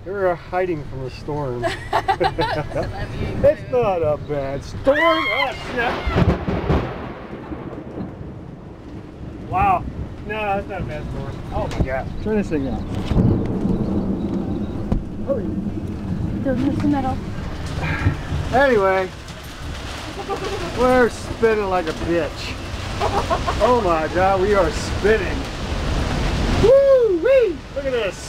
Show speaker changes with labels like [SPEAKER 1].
[SPEAKER 1] They're hiding from the storm. It's not a bad storm. Oh, snap. Wow. No, that's not a bad storm. Oh my gosh. Turn this thing on. Hurry.
[SPEAKER 2] Don't miss the metal.
[SPEAKER 1] Anyway, we're spinning like a bitch. Oh my god, we are spinning. Woo-wee! Look at this.